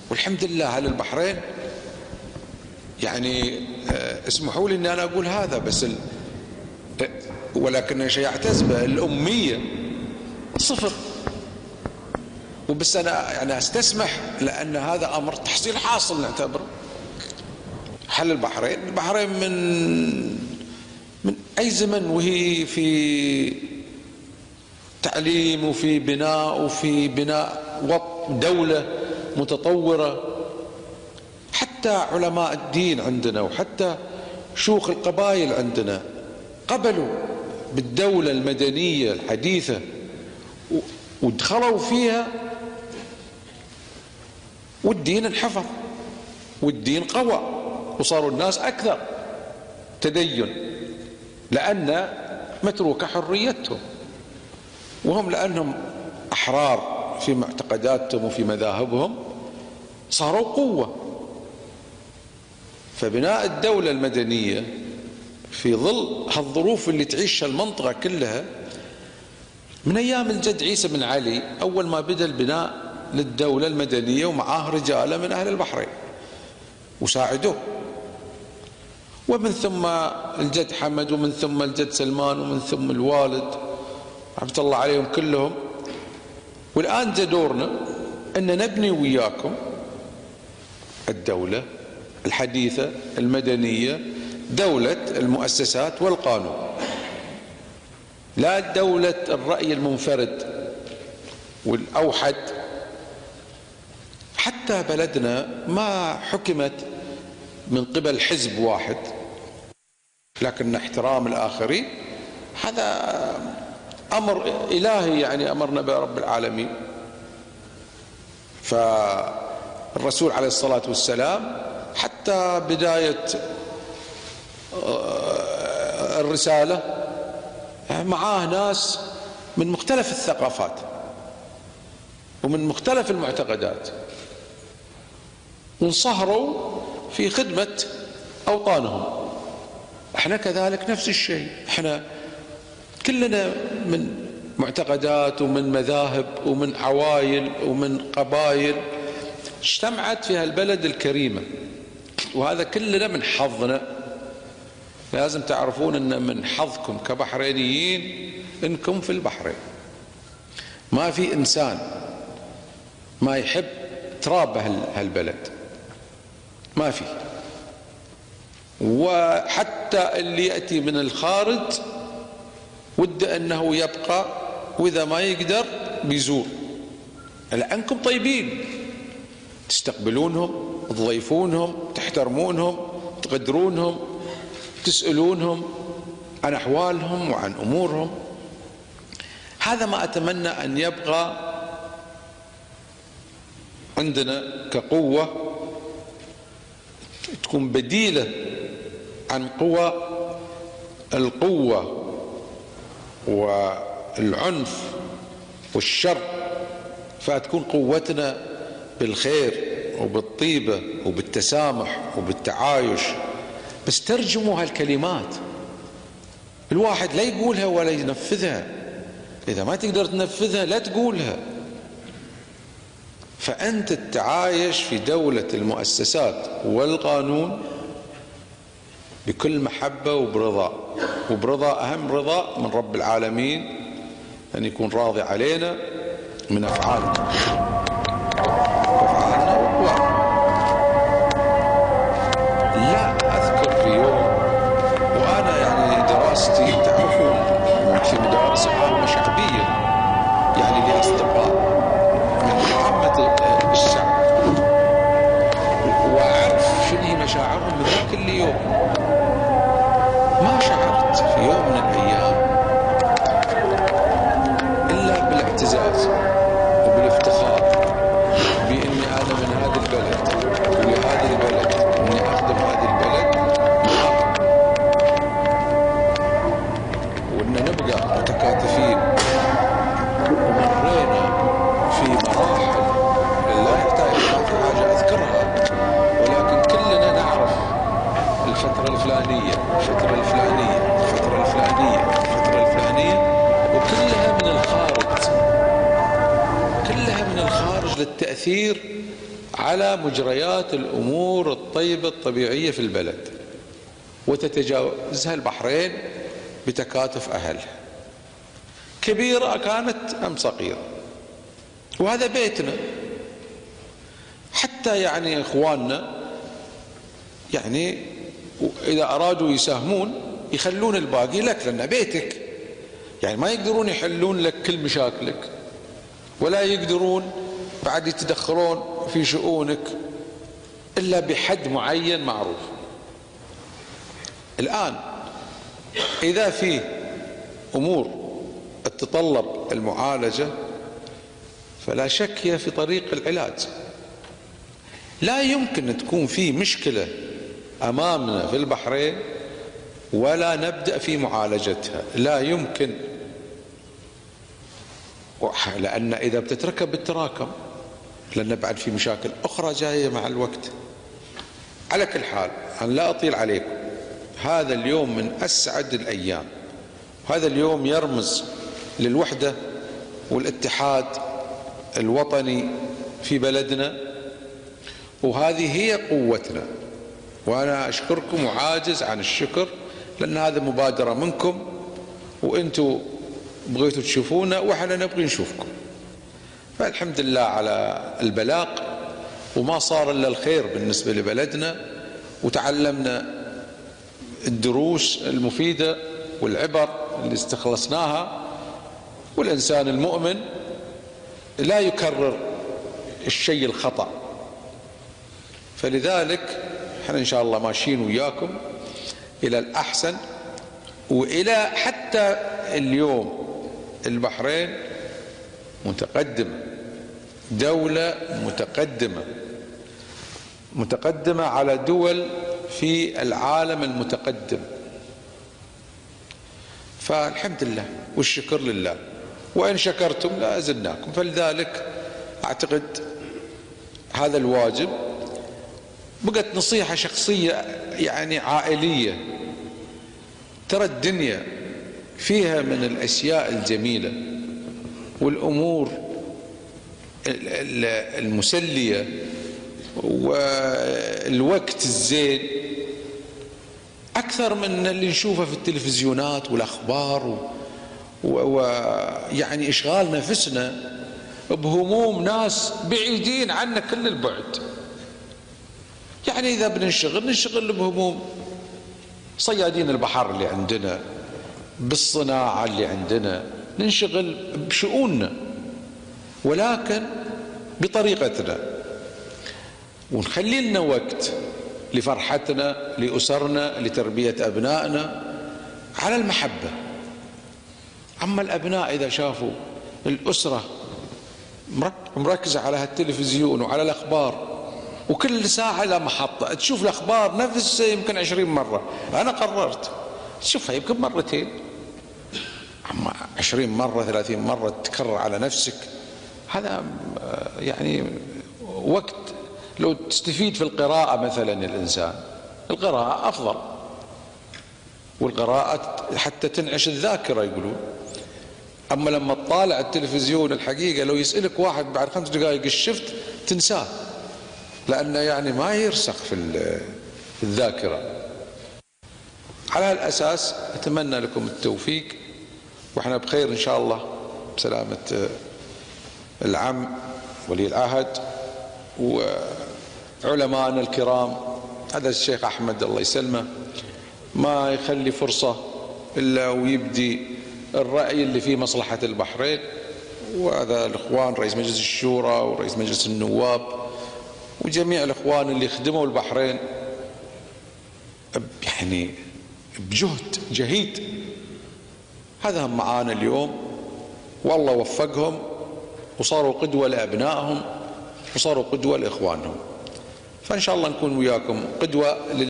والحمد لله أهل البحرين يعني اسمحوا لي أن أنا أقول هذا بس ولكن شيء أعتز به، الأمية صفر. وبس أنا يعني أستسمح لأن هذا أمر تحصيل حاصل نعتبره. حل البحرين من أي زمن وهي في تعليم وفي بناء دولة متطورة. حتى علماء الدين عندنا وحتى شيوخ القبائل عندنا قبلوا بالدولة المدنية الحديثة ودخلوا فيها، والدين انحفظ والدين قوى وصاروا الناس أكثر تدين، لأن متروكة حريتهم، وهم لأنهم أحرار في معتقداتهم وفي مذاهبهم صاروا قوة. فبناء الدولة المدنية في ظل هالظروف اللي تعيشها المنطقة كلها من أيام الجد عيسى بن علي، أول ما بدأ البناء للدولة المدنية ومعاه رجاله من أهل البحرين وساعدوه، ومن ثم الجد حمد ومن ثم الجد سلمان ومن ثم الوالد رحمة الله عليهم كلهم. والآن جاء دورنا أن نبني وياكم الدولة الحديثة المدنية، دولة المؤسسات والقانون، لا دولة الرأي المنفرد والأوحد. حتى بلدنا ما حكمت من قبل حزب واحد، لكن احترام الآخرين هذا أمر إلهي، يعني أمرنا به رب العالمين. فالرسول عليه الصلاة والسلام حتى بداية الرسالة معاه ناس من مختلف الثقافات ومن مختلف المعتقدات، وانصهروا في خدمة أوطانهم. احنا كذلك نفس الشيء، احنا كلنا من معتقدات ومن مذاهب ومن عوائل ومن قبائل اجتمعت في هالبلد الكريمة، وهذا كلنا من حظنا. لازم تعرفون ان من حظكم كبحرينيين انكم في البحرين. ما في انسان ما يحب تراب هالبلد، ما في. وحتى اللي يأتي من الخارج وده أنه يبقى، وإذا ما يقدر بيزور، لأنكم طيبين، تستقبلونهم، تضيفونهم، تحترمونهم، تقدرونهم، تسألونهم عن أحوالهم وعن أمورهم. هذا ما أتمنى أن يبقى عندنا كقوة تكون بديلة عن القوة والعنف والشر، فتكون قوتنا بالخير وبالطيبة وبالتسامح وبالتعايش. بس ترجموا هالكلمات، الواحد لا يقولها ولا ينفذها. إذا ما تقدر تنفذها لا تقولها. فأنت تتعايش في دولة المؤسسات والقانون بكل محبة وبرضا أهم رضا من رب العالمين، أن يكون راضي علينا من أفعالنا لا أذكر في يوم، وأنا يعني دراستي تعرفون في مدارس عامة شعبية، يعني لي أصدقاء من عامة الشعب، وأعرف شنو هي مشاعرهم من ذاك اليوم. ما شعرت في يوم من الأيام إلا بالاعتزاز وبالافتخار بإني أنا من هذا البلد ولهذا البلد، إني أخدم هذا البلد بحق، وإن نبقى متكاتفين. ومرينا في مراحل لا يحتاج ما في حاجة أذكرها، ولكن كلنا نعرف الفترة الفلانية، الفترة الفلانية، الفترة الفلانية، الفترة الفلانية، وكلها من الخارج، كلها من الخارج للتأثير تأثير على مجريات الأمور الطيبة الطبيعية في البلد، وتتجاوزها البحرين بتكاتف أهلها، كبيرة كانت أم صغيرة. وهذا بيتنا، حتى يعني إخواننا يعني إذا أرادوا يساهمون يخلون الباقي لك، لأنه بيتك، يعني ما يقدرون يحلون لك كل مشاكلك، ولا يقدرون بعد يتدخلون في شؤونك إلا بحد معين معروف. الآن إذا في أمور تتطلب المعالجة فلا شك هي في طريق العلاج. لا يمكن أن تكون في مشكلة أمامنا في البحرين ولا نبدأ في معالجتها، لا يمكن، لأن إذا بتتركب بالتراكم، لأن بعد في مشاكل أخرى جاية مع الوقت. على كل حال أنا لا أطيل عليكم، هذا اليوم من أسعد الأيام، هذا اليوم يرمز للوحدة والاتحاد الوطني في بلدنا، وهذه هي قوتنا. وأنا أشكركم وعاجز عن الشكر، لأن هذا مبادرة منكم، وأنتم بغيتوا تشوفونا وإحنا نبغي نشوفكم. فالحمد لله على البلاغ، وما صار إلا الخير بالنسبة لبلدنا، وتعلمنا الدروس المفيدة والعبر اللي استخلصناها. والإنسان المؤمن لا يكرر الشيء الخطأ، فلذلك احنا إن شاء الله ماشيين وياكم إلى الأحسن، وإلى حتى اليوم البحرين متقدمة، دولة متقدمة على دول في العالم المتقدم. فالحمد لله والشكر لله، وإن شكرتم لأزدناكم. فلذلك أعتقد هذا الواجب. بقت نصيحة شخصية يعني عائلية، ترى الدنيا فيها من الأشياء الجميلة والأمور المسلية والوقت الزين أكثر من اللي نشوفه في التلفزيونات والأخبار، ويعني إشغال نفسنا بهموم ناس بعيدين عنا كل البعد. يعني إذا ننشغل بهموم صيادين البحر اللي عندنا، بالصناعة اللي عندنا، ننشغل بشؤوننا، ولكن بطريقتنا، ونخلي لنا وقت لفرحتنا، لأسرنا، لتربية أبنائنا على المحبة. أما الأبناء إذا شافوا الأسرة مركزة على التلفزيون وعلى الأخبار، وكل ساعة لا محطة تشوف الأخبار نفسها يمكن 20 مرة، أنا قررت تشوفها يمكن مرتين، أما 20 مرة 30 مرة تكرر على نفسك، هذا يعني وقت. لو تستفيد في القراءة مثلا، الإنسان القراءة أفضل، والقراءة حتى تنعش الذاكرة يقولون. أما لما تطالع التلفزيون الحقيقة لو يسألك واحد بعد 5 دقائق ايش شفت تنساه، لأنه يعني ما يرسخ في الذاكرة. على هالأساس أتمنى لكم التوفيق، وإحنا بخير إن شاء الله، بسلامة العم ولي العهد وعلمائنا الكرام. هذا الشيخ أحمد الله يسلمه ما يخلي فرصة إلا ويبدي الرأي اللي فيه مصلحة البحرين، وهذا الإخوان رئيس مجلس الشورى ورئيس مجلس النواب وجميع الإخوان اللي خدموا البحرين يعني بجهد جهيد. هذا هم معانا اليوم، والله وفقهم وصاروا قدوة لأبنائهم وصاروا قدوة لإخوانهم. فإن شاء الله نكون وياكم قدوة